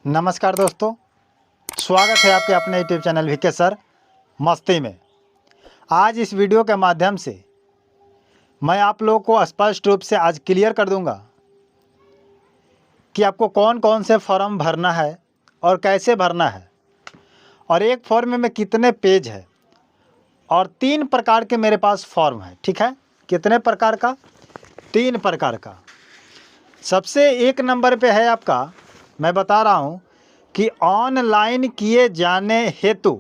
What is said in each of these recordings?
नमस्कार दोस्तों, स्वागत है आपके अपने यूट्यूब चैनल वीके सर मस्ती में। आज इस वीडियो के माध्यम से मैं आप लोगों को स्पष्ट रूप से आज क्लियर कर दूंगा कि आपको कौन कौन से फॉर्म भरना है और कैसे भरना है, और एक फॉर्म में कितने पेज है, और 3 प्रकार के मेरे पास फॉर्म है। ठीक है, कितने प्रकार का? 3 प्रकार का। सबसे 1 नंबर पे है आपका, मैं बता रहा हूँ कि ऑनलाइन किए जाने हेतु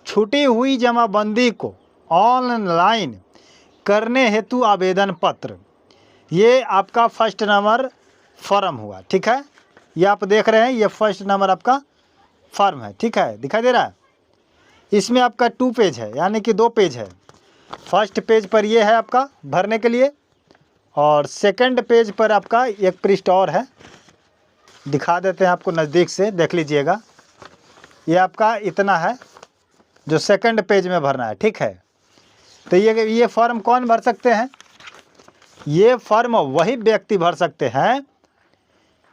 छूटी हुई जमाबंदी को ऑनलाइन करने हेतु आवेदन पत्र। ये आपका फर्स्ट नंबर फॉर्म हुआ। ठीक है, ये आप देख रहे हैं, ये फर्स्ट नंबर आपका फॉर्म है। ठीक है, दिखाई दे रहा है। इसमें आपका 2 पेज है, यानी कि 2 पेज है। फर्स्ट पेज पर ये है आपका भरने के लिए, और सेकंड पेज पर आपका एक पृष्ठ और है, दिखा देते हैं आपको नज़दीक से, देख लीजिएगा। ये आपका इतना है जो सेकंड पेज में भरना है। ठीक है, तो ये फॉर्म कौन भर सकते हैं? ये फॉर्म वही व्यक्ति भर सकते हैं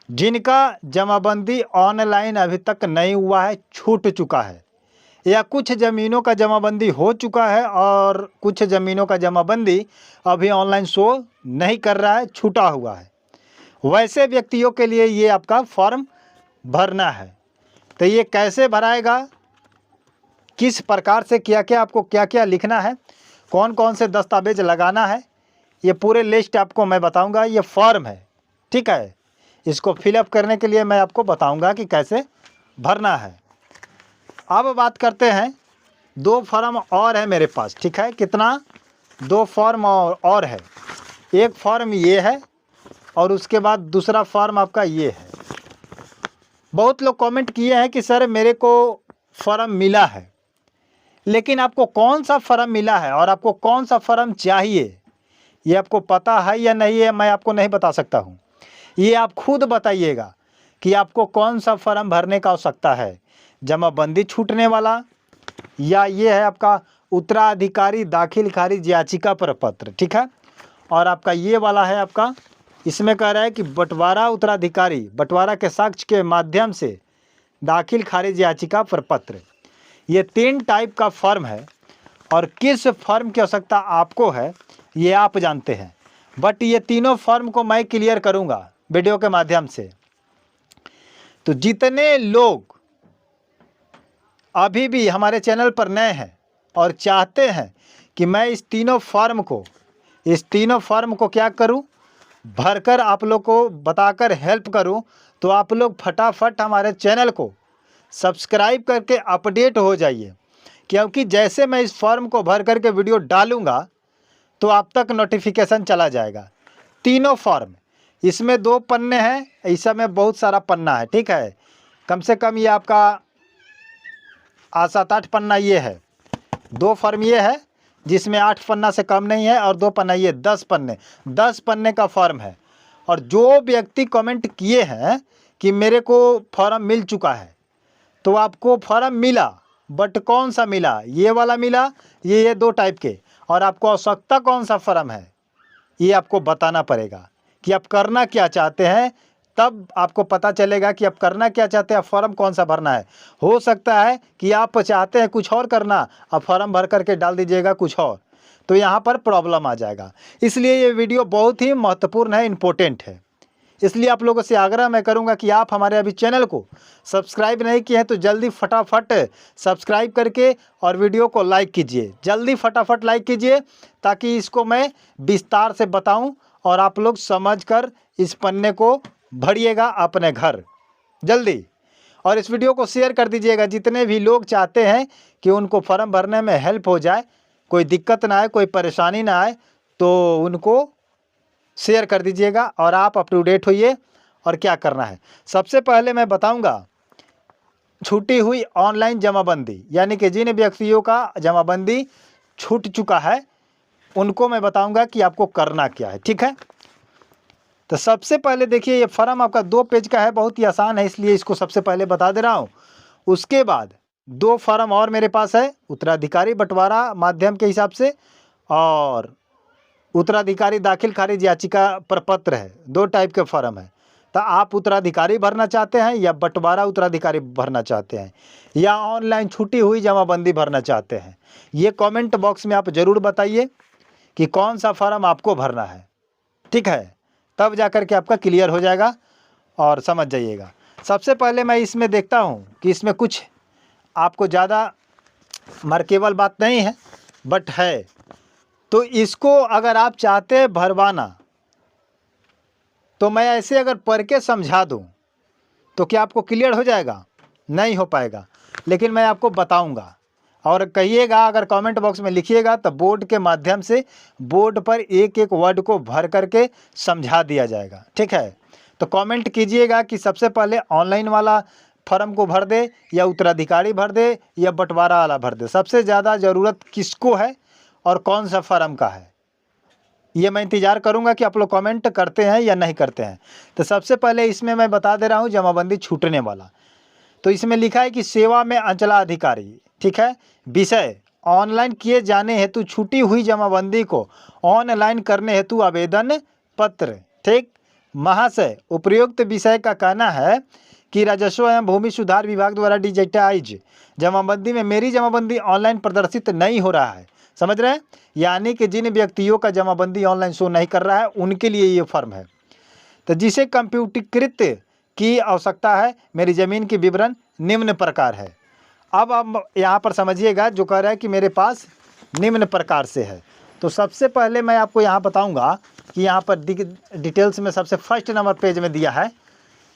जिनका जमाबंदी ऑनलाइन अभी तक नहीं हुआ है, छूट चुका है, या कुछ ज़मीनों का जमाबंदी हो चुका है और कुछ ज़मीनों का जमाबंदी अभी ऑनलाइन शो नहीं कर रहा है, छूटा हुआ है। वैसे व्यक्तियों के लिए ये आपका फॉर्म भरना है। तो ये कैसे भराएगा, किस प्रकार से, क्या क्या आपको क्या क्या लिखना है, कौन कौन से दस्तावेज लगाना है, ये पूरे लिस्ट आपको मैं बताऊंगा। ये फॉर्म है, ठीक है, इसको फिलअप करने के लिए मैं आपको बताऊंगा कि कैसे भरना है। अब बात करते हैं, 2 फॉर्म और है मेरे पास। ठीक है, कितना? 2 फॉर्म और है। एक फॉर्म ये है और उसके बाद दूसरा फॉर्म आपका ये है। बहुत लोग कमेंट किए हैं कि सर मेरे को फॉर्म मिला है, लेकिन आपको कौन सा फॉर्म मिला है और आपको कौन सा फॉर्म चाहिए, ये आपको पता है या नहीं है? मैं आपको नहीं बता सकता हूँ। ये आप खुद बताइएगा कि आपको कौन सा फॉर्म भरने का आवश्यकता है, जमाबंदी छूटने वाला, या ये है आपका उत्तराधिकारी दाखिल खारिज याचिका पर पत्र। ठीक है, और आपका ये वाला है आपका, इसमें कह रहा है कि बंटवारा उत्तराधिकारी बंटवारा के साक्ष्य के माध्यम से दाखिल खारिज याचिका पर पत्र। ये 3 टाइप का फॉर्म है, और किस फॉर्म की आवश्यकता आपको है ये आप जानते हैं, बट ये तीनों फॉर्म को मैं क्लियर करूंगा वीडियो के माध्यम से। तो जितने लोग अभी भी हमारे चैनल पर नए हैं और चाहते हैं कि मैं इस तीनों फॉर्म को क्या करूं, भरकर आप लोग को बताकर हेल्प करूं, तो आप लोग फटाफट हमारे चैनल को सब्सक्राइब करके अपडेट हो जाइए, क्योंकि जैसे मैं इस फॉर्म को भर करके वीडियो डालूंगा तो आप तक नोटिफिकेशन चला जाएगा। तीनों फॉर्म, इसमें 2 पन्ने हैं, ऐसा में बहुत सारा पन्ना है। ठीक है, कम से कम ये आपका 7-8 पन्ना ये है। 2 फॉर्म ये है जिसमें 8 पन्ना से कम नहीं है, और 2 पन्ना ये, 10 पन्ने का फॉर्म है। और जो व्यक्ति कमेंट किए हैं कि मेरे को फॉर्म मिल चुका है, तो आपको फॉर्म मिला, बट कौन सा मिला? ये वाला मिला, ये 2 टाइप के। और आपको आवश्यकता कौन सा फॉर्म है ये आपको बताना पड़ेगा कि आप करना क्या चाहते हैं, तब आपको पता चलेगा कि आप करना क्या चाहते हैं, फॉर्म कौन सा भरना है। हो सकता है कि आप चाहते हैं कुछ और करना, आप फॉर्म भर करके डाल दीजिएगा कुछ और, तो यहाँ पर प्रॉब्लम आ जाएगा। इसलिए ये वीडियो बहुत ही महत्वपूर्ण है, इम्पोर्टेंट है। इसलिए आप लोगों से आग्रह मैं करूंगा कि आप हमारे अभी चैनल को सब्सक्राइब नहीं किए हैं तो जल्दी फटाफट सब्सक्राइब करके और वीडियो को लाइक कीजिए, जल्दी फटाफट लाइक कीजिए, ताकि इसको मैं विस्तार से बताऊं और आप लोग समझकर इस पन्ने को भरिएगा अपने घर जल्दी। और इस वीडियो को शेयर कर दीजिएगा, जितने भी लोग चाहते हैं कि उनको फॉर्म भरने में हेल्प हो जाए, कोई दिक्कत ना आए, कोई परेशानी ना आए, तो उनको शेयर कर दीजिएगा और आप अप टू डेट होइए। और क्या करना है, सबसे पहले मैं बताऊंगा छूटी हुई ऑनलाइन जमाबंदी, यानी कि जिन व्यक्तियों का जमाबंदी छूट चुका है उनको मैं बताऊंगा कि आपको करना क्या है। ठीक है, तो सबसे पहले देखिए, ये फॉर्म आपका 2 पेज का है, बहुत ही आसान है, इसलिए इसको सबसे पहले बता दे रहा हूँ। उसके बाद 2 फॉर्म और मेरे पास है, उत्तराधिकारी बंटवारा माध्यम के हिसाब से, और उत्तराधिकारी दाखिल खारिज याचिका पर पत्र है। 2 टाइप के फॉर्म है। तो आप उत्तराधिकारी भरना चाहते हैं या बंटवारा उत्तराधिकारी भरना चाहते हैं या ऑनलाइन छूटी हुई जमाबंदी भरना चाहते हैं, ये कमेंट बॉक्स में आप ज़रूर बताइए कि कौन सा फॉर्म आपको भरना है। ठीक है, तब जाकर के आपका क्लियर हो जाएगा और समझ जाइएगा। सबसे पहले मैं इसमें देखता हूँ कि इसमें कुछ आपको ज़्यादा मार्केबल बात नहीं है, बट है, तो इसको अगर आप चाहते हैं भरवाना तो मैं ऐसे अगर पढ़ के समझा दूं तो क्या आपको क्लियर हो जाएगा? नहीं हो पाएगा, लेकिन मैं आपको बताऊंगा। और कहिएगा, अगर कमेंट बॉक्स में लिखिएगा तो बोर्ड के माध्यम से बोर्ड पर एक एक वर्ड को भर करके समझा दिया जाएगा। ठीक है, तो कमेंट कीजिएगा कि सबसे पहले ऑनलाइन वाला फॉर्म को भर दे या उत्तराधिकारी भर दे या बंटवारा वाला भर दे, सबसे ज़्यादा ज़रूरत किसको है और कौन सा फॉर्म का है, ये मैं इंतज़ार करूंगा कि आप लोग कमेंट करते हैं या नहीं करते हैं। तो सबसे पहले इसमें मैं बता दे रहा हूं जमाबंदी छूटने वाला। तो इसमें लिखा है कि सेवा में अंचलाधिकारी, ठीक है, विषय ऑनलाइन किए जाने हेतु छूटी हुई जमाबंदी को ऑनलाइन करने हेतु आवेदन पत्र। ठीक, महाशय उपर्युक्त विषय का कहना है कि राजस्व एवं भूमि सुधार विभाग द्वारा डिजिटाइज जमाबंदी में मेरी जमाबंदी ऑनलाइन प्रदर्शित नहीं हो रहा है। समझ रहे हैं? यानी कि जिन व्यक्तियों का जमाबंदी ऑनलाइन शो नहीं कर रहा है उनके लिए ये फॉर्म है। तो जिसे कंप्यूटरीकृत की आवश्यकता है, मेरी ज़मीन की विवरण निम्न प्रकार है। अब आप यहाँ पर समझिएगा, जो कह रहा है कि मेरे पास निम्न प्रकार से है। तो सबसे पहले मैं आपको यहाँ बताऊँगा कि यहाँ पर डिटेल्स में सबसे फर्स्ट नंबर पेज में दिया है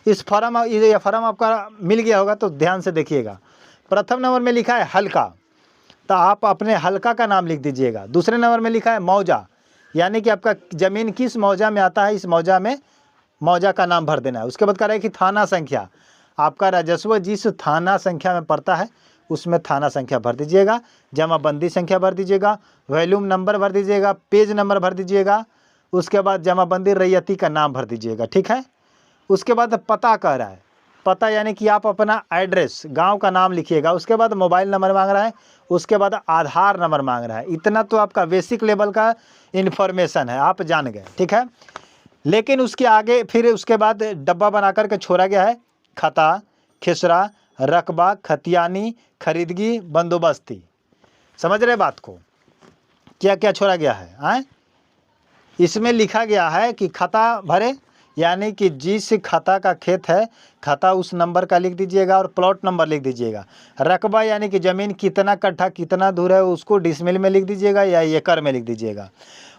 इस फॉर्म। ये फॉर्म आपका मिल गया होगा तो ध्यान से देखिएगा। प्रथम नंबर में लिखा है हल्का, तो आप अपने हल्का का नाम लिख दीजिएगा। दूसरे नंबर में लिखा है मौजा, यानी कि आपका ज़मीन किस मौजा में आता है, इस मौजा में मौजा का नाम भर देना है। उसके बाद कह रहा है कि थाना संख्या, आपका राजस्व जिस थाना संख्या में पड़ता है उसमें थाना संख्या भर दीजिएगा, जमाबंदी संख्या भर दीजिएगा, वॉल्यूम नंबर भर दीजिएगा, पेज नंबर भर दीजिएगा। उसके बाद जमाबंदी रैयती का नाम भर दीजिएगा। ठीक है, उसके बाद पता कह रहा है, पता यानी कि आप अपना एड्रेस गांव का नाम लिखिएगा। उसके बाद मोबाइल नंबर मांग रहा है, उसके बाद आधार नंबर मांग रहा है। इतना तो आपका बेसिक लेवल का इन्फॉर्मेशन है, आप जान गए। ठीक है, लेकिन उसके आगे फिर उसके बाद डब्बा बना करके छोड़ा गया है खता, खिसरा, रकबा, खतियानी, खरीदगी, बंदोबस्ती। समझ रहे बात को? क्या क्या छोड़ा गया है? आए इसमें लिखा गया है कि खता भरे, यानी कि जिस खता का खेत है खता उस नंबर का लिख दीजिएगा और प्लॉट नंबर लिख दीजिएगा। रकबा यानी कि ज़मीन कितना कट्ठा कितना दूर है उसको डिसमिल में लिख दीजिएगा या एकड़ में लिख दीजिएगा।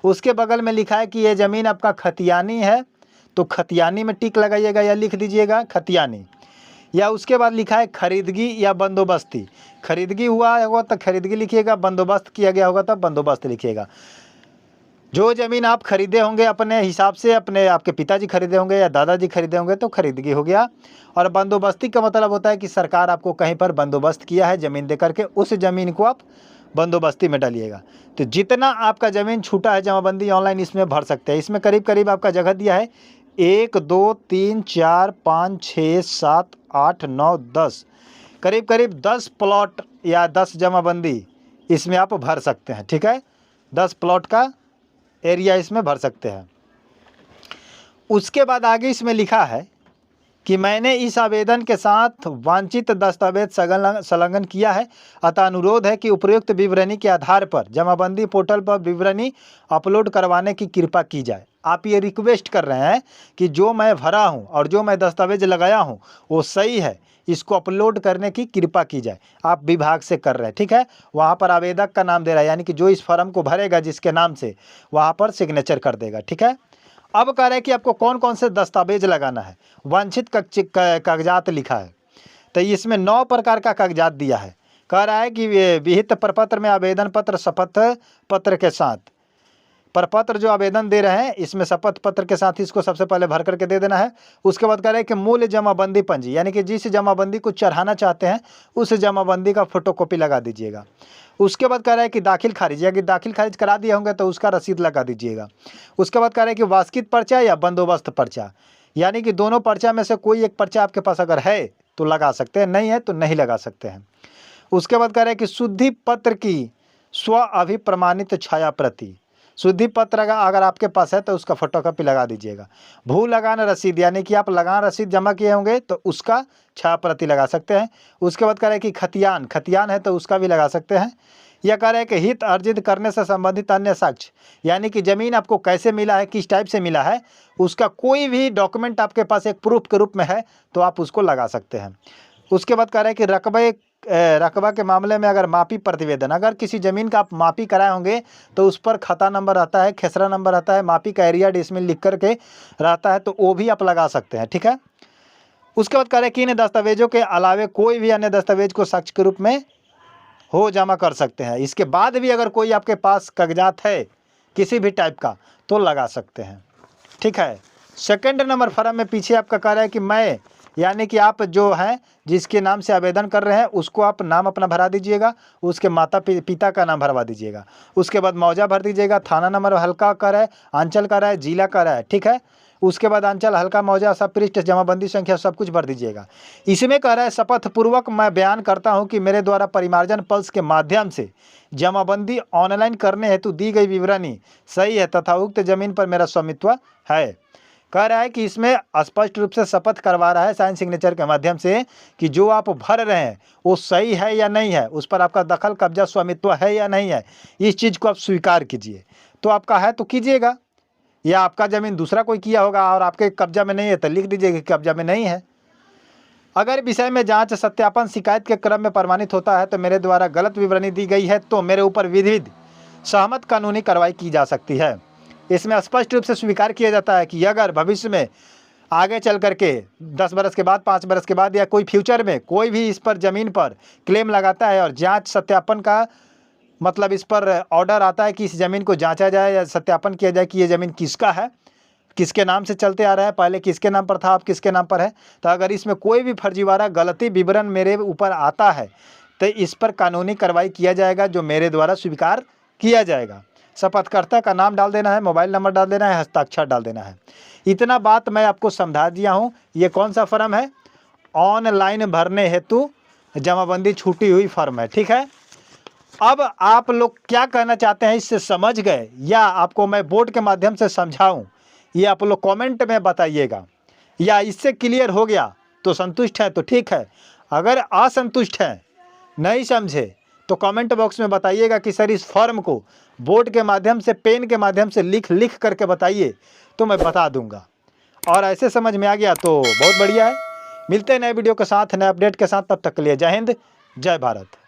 उसके बगल में लिखा है कि ये ज़मीन आपका खतियानी है तो खतियानी में टिक लगाइएगा या लिख दीजिएगा खतियानी। या उसके बाद लिखा है खरीदगी या बंदोबस्ती, खरीदगी हुआ होगा तो खरीदगी लिखिएगा, बंदोबस्त किया गया होगा तब बंदोबस्त लिखिएगा। जो ज़मीन आप खरीदे होंगे अपने हिसाब से, अपने आपके पिताजी खरीदे होंगे या दादाजी खरीदे होंगे तो खरीदगी हो गया। और बंदोबस्ती का मतलब होता है कि सरकार आपको कहीं पर बंदोबस्त किया है ज़मीन दे करके, उस ज़मीन को आप बंदोबस्ती में डालिएगा। तो जितना आपका ज़मीन छूटा है जमाबंदी ऑनलाइन इसमें भर सकते हैं। इसमें करीब करीब आपका जगह दिया है 1 2 3 4 5 6 7 8 9 10, करीब करीब 10 प्लॉट या 10 जमाबंदी इसमें आप भर सकते हैं। ठीक है, 10 प्लॉट का एरिया इसमें भर सकते हैं। उसके बाद आगे इसमें लिखा है कि मैंने इस आवेदन के साथ वांछित दस्तावेज संलग्न किया है, अतः अनुरोध है कि उपयुक्त विवरणी के आधार पर जमाबंदी पोर्टल पर विवरणी अपलोड करवाने की कृपा की जाए। आप ये रिक्वेस्ट कर रहे हैं कि जो मैं भरा हूँ और जो मैं दस्तावेज लगाया हूँ वो सही है, इसको अपलोड करने की कृपा की जाए। आप विभाग से कर रहे हैं, ठीक है, वहाँ पर आवेदक का नाम दे रहा है, यानी कि जो इस फॉर्म को भरेगा जिसके नाम से वहाँ पर सिग्नेचर कर देगा। ठीक है, अब कह रहे हैं कि आपको कौन कौन से दस्तावेज लगाना है। वांछित कागजात लिखा है, तो इसमें 9 प्रकार का कागजात दिया है। कह रहा है कि विहित प्रपत्र में आवेदन पत्र, शपथ पत्र के साथ, प्रपत्र जो आवेदन दे रहे हैं इसमें शपथ पत्र के साथ इसको सबसे पहले भर करके दे देना है। उसके बाद कह रहे हैं कि मूल जमाबंदी पंजी, यानी कि जिस जमाबंदी को चढ़ाना चाहते हैं उस जमाबंदी का फोटोकॉपी लगा दीजिएगा। उसके बाद कह रहा है कि दाखिल खारिज, या कि दाखिल खारिज करा दिए होंगे तो उसका रसीद लगा दीजिएगा। उसके बाद कह रहा है कि वास्कित पर्चा या बंदोबस्त पर्चा, यानी कि दोनों पर्चा में से कोई एक पर्चा आपके पास अगर है तो लगा सकते हैं, नहीं है तो नहीं लगा सकते हैं। उसके बाद कह रहा है कि शुद्धि पत्र की स्व अभिप्रमाणित छाया प्रति, शुद्धि पत्र अगर आपके पास है तो उसका फोटोकॉपी लगा दीजिएगा। भू लगान रसीद यानी कि आप लगान रसीद जमा किए होंगे तो उसका 6 प्रति लगा सकते हैं। उसके बाद कह रहे हैं कि खतियान है तो उसका भी लगा सकते हैं। यह कह रहे हैं कि हित अर्जित करने से संबंधित अन्य साक्ष्य यानी कि ज़मीन आपको कैसे मिला है, किस टाइप से मिला है, उसका कोई भी डॉक्यूमेंट आपके पास एक प्रूफ के रूप में है तो आप उसको लगा सकते हैं। उसके बाद कह रहे हैं कि रकबा के मामले में अगर मापी प्रतिवेदन, अगर किसी ज़मीन का आप मापी कराए होंगे तो उस पर खाता नंबर रहता है, खेसरा नंबर रहता है, मापी का एरिया डिसमिल लिख करके रहता है तो वो भी आप लगा सकते हैं। ठीक है। उसके बाद कह रहे हैं कि इन दस्तावेजों के अलावे कोई भी अन्य दस्तावेज को साक्ष्य के रूप में हो जमा कर सकते हैं। इसके बाद भी अगर कोई आपके पास कागजात है किसी भी टाइप का तो लगा सकते हैं। ठीक है। सेकंड नंबर फॉर्म में पीछे आपका कह रहा है कि मैं यानी कि आप जो हैं जिसके नाम से आवेदन कर रहे हैं उसको आप नाम अपना भरा दीजिएगा, उसके माता पिता का नाम भरवा दीजिएगा। उसके बाद मौजा भर दीजिएगा, थाना नंबर हल्का का है, अंचल का है, जिला का है। ठीक है। उसके बाद अंचल, हल्का, मौजा, सब पृष्ठ, जमाबंदी संख्या सब कुछ भर दीजिएगा। इसमें कह रहा है शपथ पूर्वक मैं बयान करता हूं कि मेरे द्वारा परिमार्जन पल्स के माध्यम से जमाबंदी ऑनलाइन करने हेतु दी गई विवरणी सही है तथा उक्त जमीन पर मेरा स्वामित्व है। कह रहा है कि इसमें स्पष्ट रूप से शपथ करवा रहा है साइन सिग्नेचर के माध्यम से कि जो आप भर रहे हैं वो सही है या नहीं है, उस पर आपका दखल कब्जा स्वामित्व है या नहीं है, इस चीज़ को आप स्वीकार कीजिए। तो आपका है तो कीजिएगा, या आपका ज़मीन दूसरा कोई किया होगा और आपके कब्जा में नहीं है तो लिख दीजिएगा कि कब्जा में नहीं है। अगर विषय में जांच सत्यापन शिकायत के क्रम में प्रमाणित होता है तो मेरे द्वारा गलत विवरणी दी गई है तो मेरे ऊपर विधिवत सहमत कानूनी कार्रवाई की जा सकती है। इसमें स्पष्ट रूप से स्वीकार किया जाता है कि अगर भविष्य में आगे चल करके 10 बरस के बाद, 5 बरस के बाद या कोई फ्यूचर में कोई भी इस पर ज़मीन पर क्लेम लगाता है और जांच सत्यापन का मतलब इस पर ऑर्डर आता है कि इस ज़मीन को जांचा जाए या सत्यापन किया जाए कि ये ज़मीन किसका है, किसके नाम से चलते आ रहा है, पहले किसके नाम पर था, अब किसके नाम पर है, तो अगर इसमें कोई भी फर्जीवाड़ा गलती विवरण मेरे ऊपर आता है तो इस पर कानूनी कार्रवाई किया जाएगा जो मेरे द्वारा स्वीकार किया जाएगा। शपथकर्ता का नाम डाल देना है, मोबाइल नंबर डाल देना है, हस्ताक्षर डाल देना है। इतना बात मैं आपको समझा दिया हूँ। ये कौन सा फॉर्म है? ऑनलाइन भरने हेतु जमाबंदी छूटी हुई फॉर्म है। ठीक है। अब आप लोग क्या कहना चाहते हैं, इससे समझ गए या आपको मैं बोर्ड के माध्यम से समझाऊं, ये आप लोग कमेंट में बताइएगा। या इससे क्लियर हो गया तो संतुष्ट है तो ठीक है, अगर असंतुष्ट है, नहीं समझे तो कमेंट बॉक्स में बताइएगा कि सर इस फॉर्म को बोर्ड के माध्यम से, पेन के माध्यम से लिख करके बताइए तो मैं बता दूंगा। और ऐसे समझ में आ गया तो बहुत बढ़िया है। मिलते हैं नए वीडियो के साथ, नए अपडेट के साथ। तब तक के लिए जय हिंद, जय भारत।